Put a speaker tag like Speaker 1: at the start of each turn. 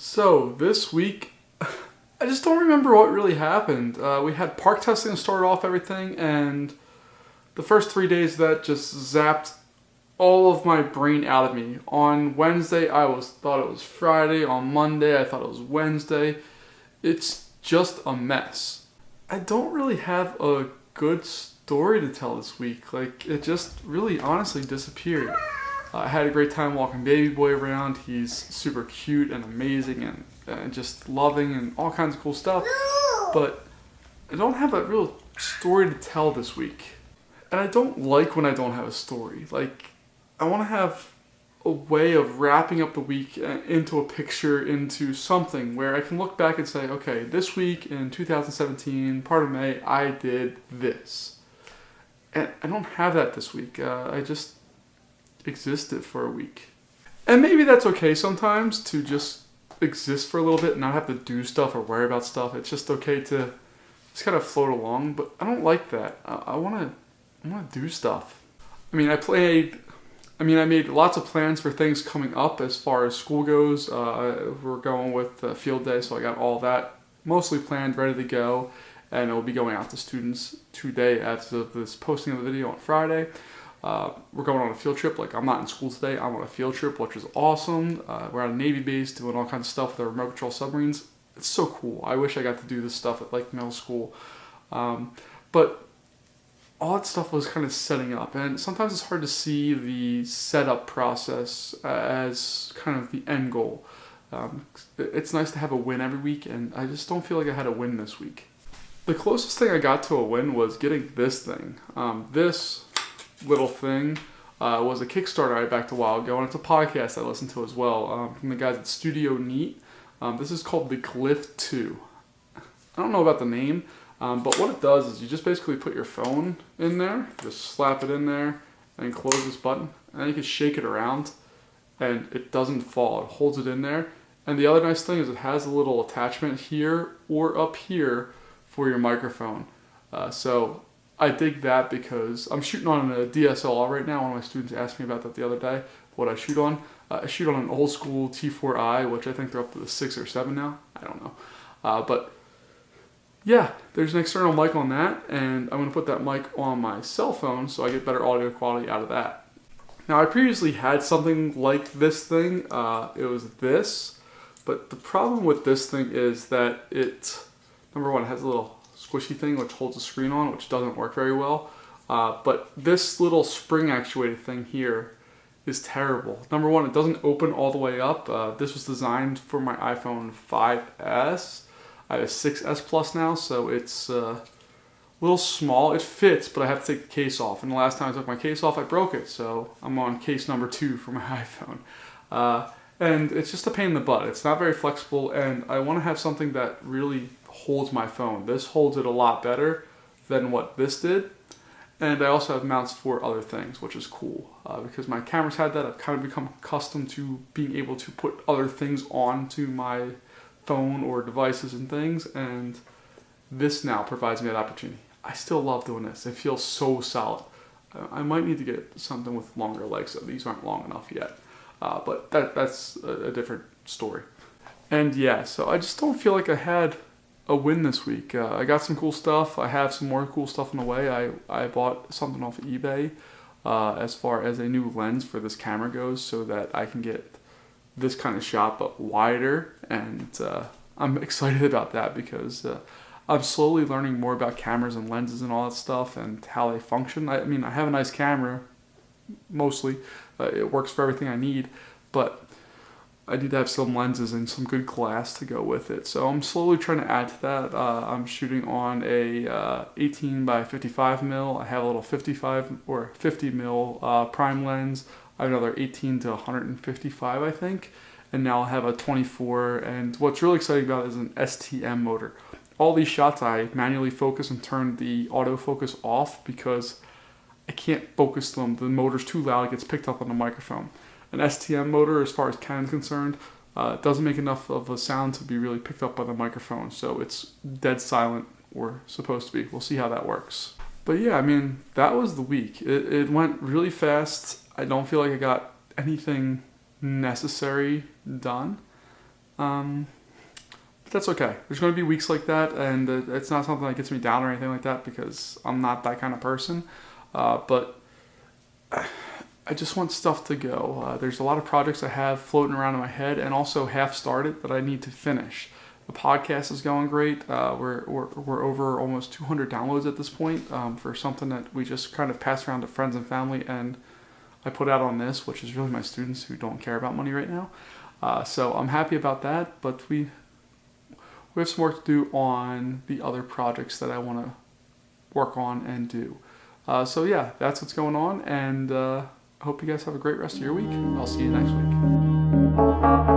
Speaker 1: So this week, I just don't remember what really happened. We had park testing to start off everything, and the first 3 days of that just zapped all of my brain out of me. On Wednesday, thought it was Friday. On Monday, I thought it was Wednesday. It's just a mess. I don't really have a good story to tell this week. Like, it just really honestly disappeared. I had a great time walking baby boy around. He's super cute and amazing and just loving and all kinds of cool stuff. But I don't have a real story to tell this week. And I don't like when I don't have a story. Like, I want to have a way of wrapping up the week into a picture, into something where I can look back and say, okay, this week in 2017, part of May, I did this. And I don't have that this week. I just existed for a week. And maybe that's okay sometimes, to just exist for a little bit and not have to do stuff or worry about stuff. It's just okay to just kind of float along, but I don't like that. I want to do stuff. I made lots of plans for things coming up as far as school goes. We're going with field day, so I got all that mostly planned, ready to go, and it will be going out to students today as of this posting of the video on Friday. We're going on a field trip. Like, I'm not in school today. I'm on a field trip, which is awesome. We're at a Navy base doing all kinds of stuff with our remote control submarines. It's so cool. I wish I got to do this stuff at like middle school. But all that stuff was kind of setting up, and sometimes it's hard to see the setup process as kind of the end goal. It's nice to have a win every week, and I just don't feel like I had a win this week. The closest thing I got to a win was getting this thing. This little thing was a Kickstarter I backed a while ago, and it's a podcast I listened to as well, from the guys at Studio Neat. This is called the Glyph 2. I don't know about the name, but what it does is you just basically put your phone in there, just slap it in there, and close this button, and then you can shake it around, and it doesn't fall. It holds it in there. And the other nice thing is it has a little attachment here or up here for your microphone. So I dig that because I'm shooting on a DSLR right now. One of my students asked me about that the other day, what I shoot on. I shoot on an old school T4i, which I think they're up to the 6 or 7 now. I don't know. But yeah, there's an external mic on that, and I'm going to put that mic on my cell phone so I get better audio quality out of that. Now, I previously had something like this thing. It was this, but the problem with this thing is that it, number one, it has a little squishy thing which holds the screen on, which doesn't work very well. But this little spring actuated thing here is terrible. Number one, it doesn't open all the way up. This was designed for my iPhone 5S. I have a 6S Plus now, so it's a little small. It fits, but I have to take the case off. And the last time I took my case off, I broke it. So I'm on case number 2 for my iPhone. And it's just a pain in the butt. It's not very flexible, and I want to have something that really holds my phone. This holds it a lot better than what this did. And I also have mounts for other things, which is cool. Because my camera's had that, I've kind of become accustomed to being able to put other things onto my phone or devices and things, and this now provides me that opportunity. I still love doing this. It feels so solid. I might need to get something with longer legs, so these aren't long enough yet. But that's a different story. And yeah, so I just don't feel like I had a win this week. I got some cool stuff. I have some more cool stuff on the way. I bought something off of eBay as far as a new lens for this camera goes, so that I can get this kind of shot but wider, and I'm excited about that because I'm slowly learning more about cameras and lenses and all that stuff and how they function. I mean, I have a nice camera, mostly. It works for everything I need, but I need to have some lenses and some good glass to go with it. So I'm slowly trying to add to that. I'm shooting on a 18 by 55 mil. I have a little 55 or 50 mil prime lens. I have another 18 to 155, I think. And now I have a 24. And what's really exciting about it is an STM motor. All these shots I manually focus and turn the autofocus off because I can't focus them. The motor's too loud. It gets picked up on the microphone. An STM motor, as far as Canon's concerned, doesn't make enough of a sound to be really picked up by the microphone. So it's dead silent, or supposed to be. We'll see how that works. But yeah, I mean, that was the week. It went really fast. I don't feel like I got anything necessary done. But that's okay. There's going to be weeks like that, and it's not something that gets me down or anything like that because I'm not that kind of person. But I just want stuff to go. There's a lot of projects I have floating around in my head and also half started that I need to finish. The podcast is going great. We're over almost 200 downloads at this point for something that we just kind of pass around to friends and family, and I put out on this, which is really my students who don't care about money right now. So I'm happy about that, but we have some work to do on the other projects that I want to work on and do. So yeah, that's what's going on, and I hope you guys have a great rest of your week. I'll see you next week.